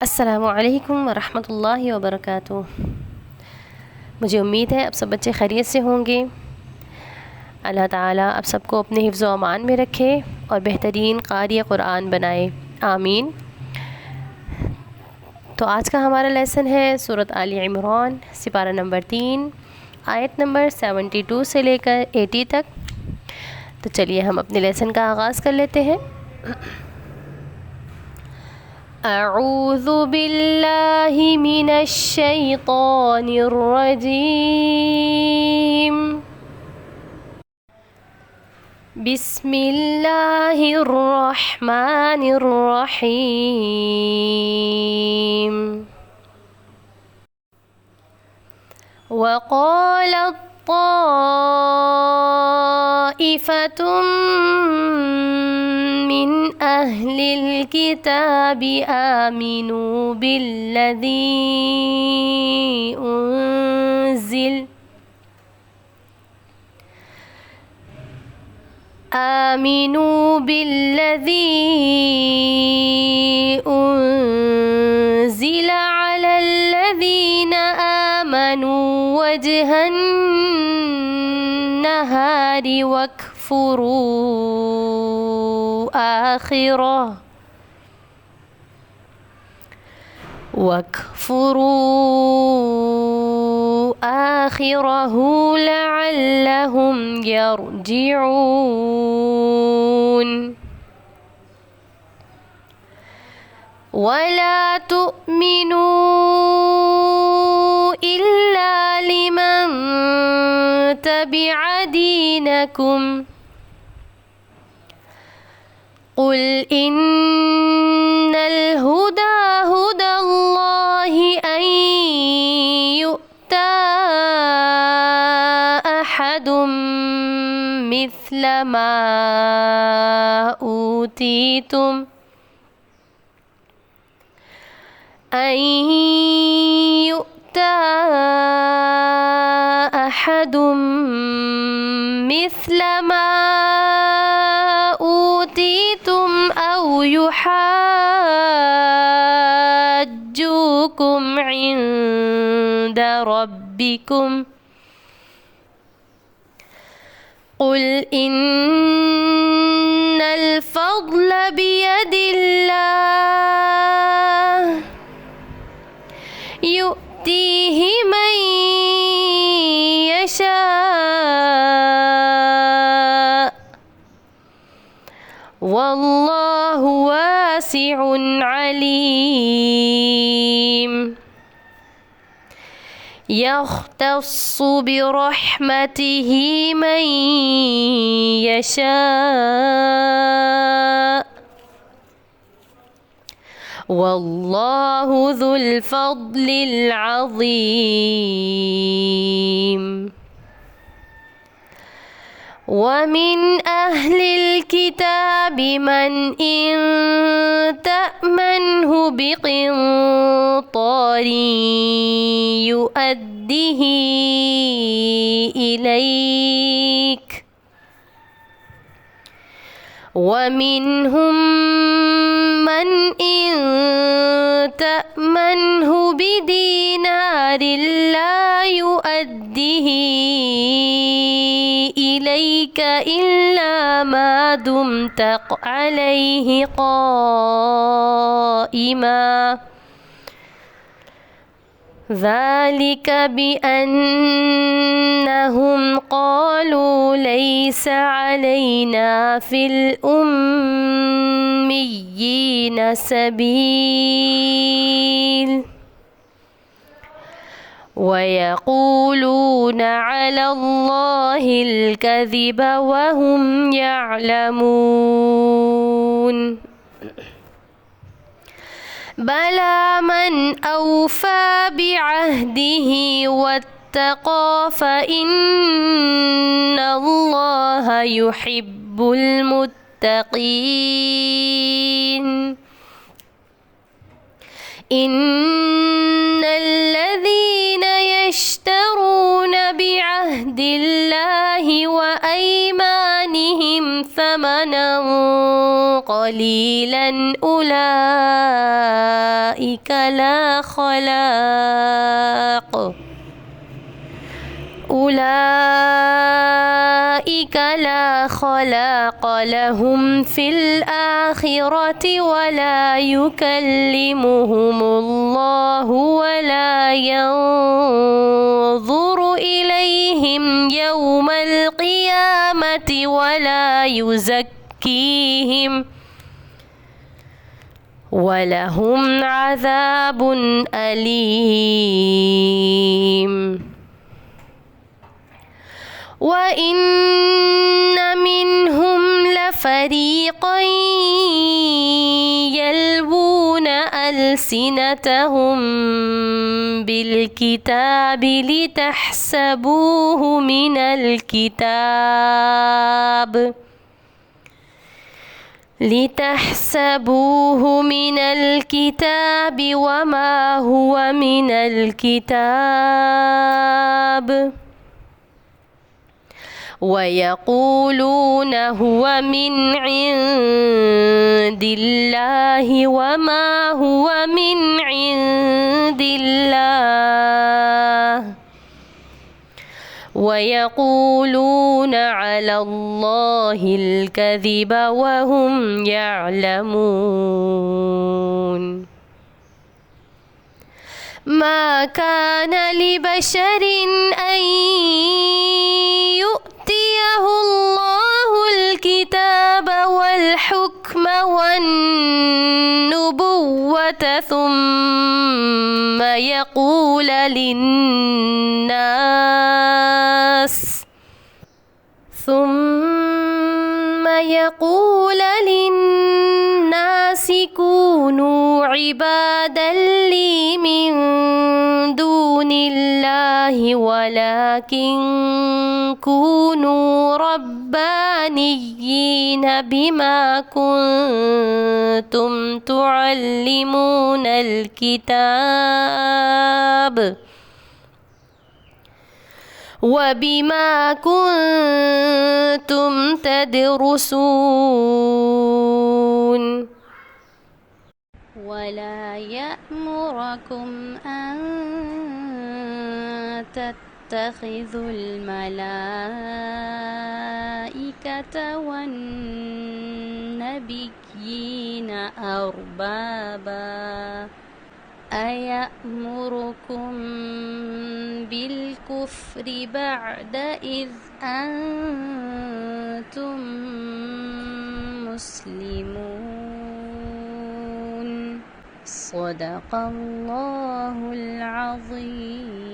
अस्सलामुअलैकुम वरहमतुल्लाहि वबरकातुह। मुझे उम्मीद है अब सब बच्चे खैरियत से होंगे। अल्लाह ताला आप सबको अपने हिफ्ज़ व अमान में रखे और बेहतरीन क़ारी क़ुरान बनाए, आमीन। तो आज का हमारा लेसन है सूरत आली इमरान, सिपारा नंबर 3, आयत नंबर 72 से लेकर 80 तक। तो चलिए हम अपने लेसन का आगाज़ कर लेते हैं। अऊज़ु बिल्लाहि मिनश शैतानिर रजीम। बिस्मिल्लाहिर रहमानिर रहीम। वक़ालत ताइफ़तुम मिन अहलिल किताबि आमिनू बिल्लज़ी उन्ज़िल अलल्लज़ीना आमनू वजहन नहारी वक्फुरू आखिरहु लअल्लहुम यरजिऊन। वला तुअमिनू इल्ला लिमन तबिअ दीनकुम क़ुल इन्नल हुदा हुदल्लाहि अन यु'ता अहदुम मिस्ल मा ऊतीतुम औ युहाज्जुकुम इंद रब्बिकुम क़ुल इन्नल फ़ज़्ल बियदिल्लाह युअतीहि मन यशा वल्लाहु वासिउन अलीम। यख्तस्सु बिरहमतिहि मन यशा वल्लाहु ज़ुल फ़ज़्लिल अज़ीम। वमिन अहलिल किताबि मन इन तअमनहु बिक़िन्तारिन युअद्दिहि इलैक वमिनहुम मन इन तअमनहु बिदीनारिन ला युअद्दिहि इलैक इल्ला मा दुमत अलैहि क़ाइमा ज़ालिक बिअन्नहुम क़ालू लैसा अलैना फ़िल उम्मिय्यीना सबील वयक़ूलून अलल्लाहिल कज़िब वहुम यअलमून। बला मन औफ़ा बिअहदिहि वत्तक़ा फ़इन्नल्लाहा युहिब्बुल मुत्तक़ीन। इन्नल्लज़ीना यश्तरून बिअहदिल्लाहि व अयमानिहिम समनन قليلا أولئك لا خلاق لهم في الآخرة ولا يكلمهم الله ولا ينظر إليهم يوم القيامة ولا يزكيهم ولهم عذاب أليم. وإن منهم لفريقا يلوون ألسنتهم بالكتاب لتحسبوه من الكتاب وما هو من الكتاب ويقولون هو من عند الله وما هو من عند الله ويقولون على الله الكذب وهم يعلمون. ما كان لبشر أن يؤتيه الله الكتاب والحكم والنبوة ثم يقول للناس كونوا عبادا لي من دون الله ولكن كونوا ربانيين بما كنتم تعلمون الكتاب وبما كنتم تدرسون. ولا يأمركم أن تتخذوا الملائكة والنبيين أربابا أيأمركم بالكفر بعد إذ أنتم مسلمون. صدق الله العظيم.